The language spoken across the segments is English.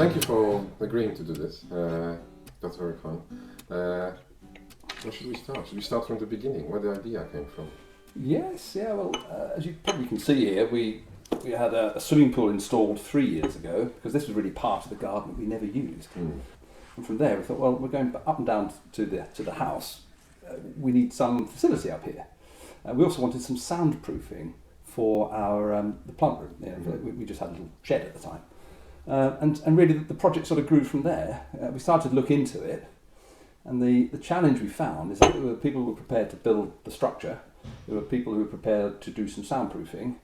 thank you for agreeing to do this. That's very fun. Where should we start? Should we start from the beginning, where the idea came from? Yes, yeah, well, as you probably can see here, we had a swimming pool installed 3 years ago, because this was really part of the garden that we never used. And from there we thought, well, we're going up and down to the house. We need some facility up here. We also wanted some soundproofing for our the plant room. You know, we just had a little shed at the time. And really the project sort of grew from there. We started to look into it, and the challenge we found is that there were people who were prepared to build the structure, there were people who were prepared to do some soundproofing,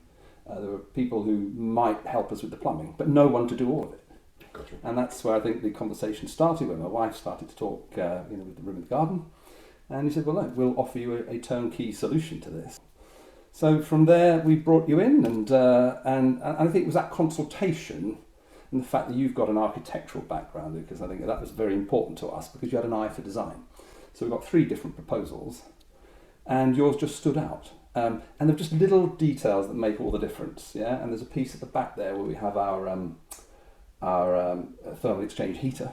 there were people who might help us with the plumbing, but no one to do all of it. Gotcha. And that's where I think the conversation started, when my wife started to talk with the room in the garden, and he said, well, look, we'll offer you a turnkey solution to this. So from there we brought you in, and I think it was that consultation and the fact that you've got an architectural background, because I think that was very important to us, because you had an eye for design. So we've got 3 different proposals, and yours just stood out. And they're just little details that make all the difference, yeah. And there's a piece at the back there where we have our thermal exchange heater.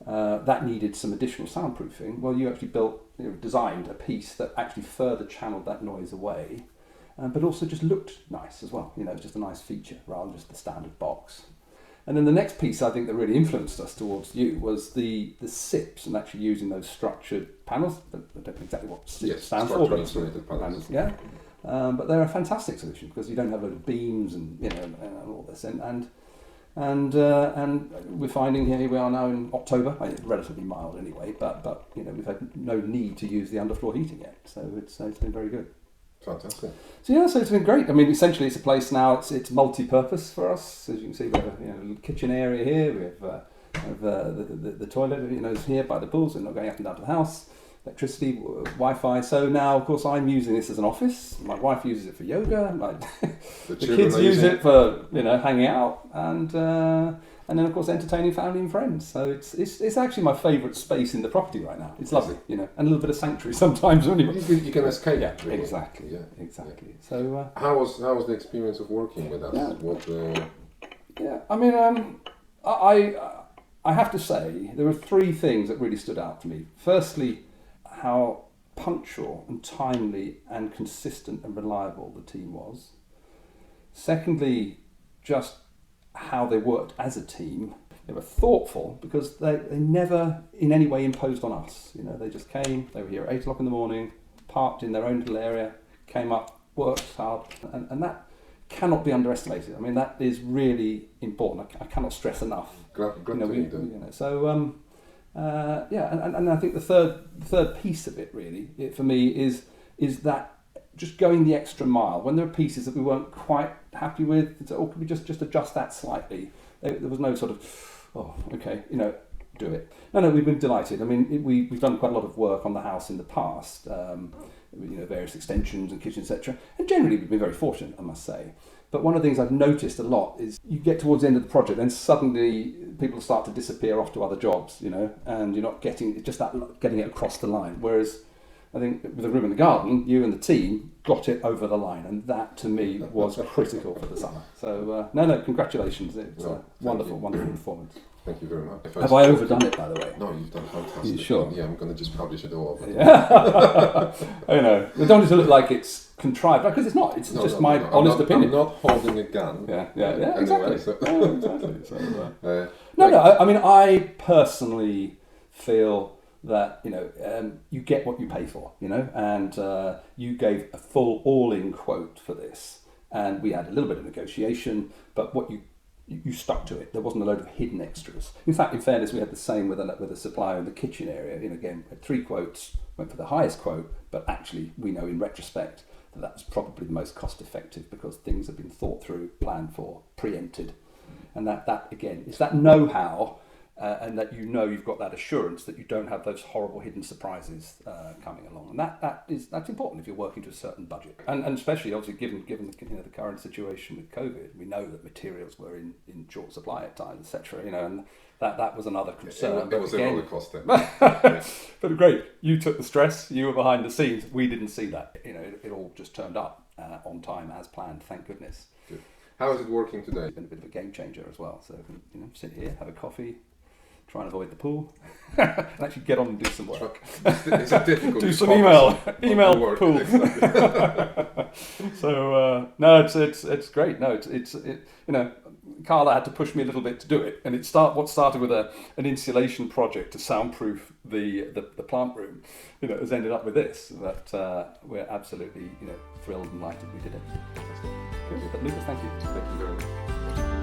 That needed some additional soundproofing. Well, you actually designed a piece that actually further channeled that noise away, but also just looked nice as well. You know, just a nice feature rather than just the standard box. And then the next piece I think that really influenced us towards you was the SIPs, and actually using those structured panels. I don't know exactly what SIP stands for, but Insulated panels. yeah. But they're a fantastic solution, because you don't have a load of beams and and all this, and we're finding here we are now in October. It's relatively mild anyway, but we've had no need to use the underfloor heating yet, so it's been very good. Fantastic. So it's been great. I mean, essentially it's a place now. It's multi-purpose for us. As you can see, we have a little kitchen area here. We have the toilet, is here by the pool, so we're not going up and down to the house. Electricity, Wi-Fi. So now, of course, I'm using this as an office. My wife uses it for yoga. The kids use it for hanging out, and then of course entertaining family and friends. So it's actually my favourite space in the property right now. It's lovely, and a little bit of sanctuary sometimes. When you can escape. Yeah, really. exactly. Yeah, exactly. Yeah. So how was the experience of working with us? Yeah. I mean, I have to say there were 3 things that really stood out to me. Firstly, how punctual and timely and consistent and reliable the team was. Secondly, just how they worked as a team. They were thoughtful, because they never in any way imposed on us. They just came, they were here at 8 o'clock in the morning, parked in their own little area, came up, worked hard, and that cannot be underestimated. I mean, that is really important. I cannot stress enough. And I think the third piece of it really, for me, is that just going the extra mile when there are pieces that we weren't quite happy with. Or could we just adjust that slightly? There was no sort of, do it. No, we've been delighted. I mean, we've done quite a lot of work on the house in the past, various extensions and kitchens, etc. And generally we've been very fortunate, I must say. But one of the things I've noticed a lot is you get towards the end of the project, then suddenly people start to disappear off to other jobs, and you're not getting it across the line. Whereas I think with the room in the garden, you and the team got it over the line, and that to me was critical for the summer. So congratulations! It's a wonderful performance. Thank you very much. Have I overdone it, by the way? No, you've done fantastic. You sure? Yeah, I'm going to just publish it all. Yeah. I know. We don't need to look like it's contrived, because it's not. It's just my honest opinion. I'm not holding a gun. Yeah, anyway, exactly. So. Exactly. So, I mean, I personally feel that you get what you pay for, and you gave a full all-in quote for this, and we had a little bit of negotiation, but what you stuck to it. There wasn't a load of hidden extras. In fact, in fairness, we had the same with a supplier in the kitchen area. Again, had 3 quotes, went for the highest quote, but actually we know in retrospect that that's probably the most cost effective, because things have been thought through, planned for, preempted, and that again is that know-how. And that you've got that assurance that you don't have those horrible hidden surprises coming along, and that's important if you're working to a certain budget, and especially obviously given the current situation with COVID, we know that materials were in short supply at times, etc. And that was another concern. It was a roller coaster. But great, you took the stress. You were behind the scenes. We didn't see that. It all just turned up on time as planned. Thank goodness. Good. How is it working today? It's been a bit of a game changer as well. So I can, sit here, have a coffee, try and avoid the pool, and actually get on and do some work. It's a difficult. Do some email work. pool. So no, it's great. No, it's Carla had to push me a little bit to do it, and what started with an insulation project to soundproof the plant room, has ended up with this. But we're absolutely thrilled and delighted we did it. Good. But Lucas, thank you. Thank you very much.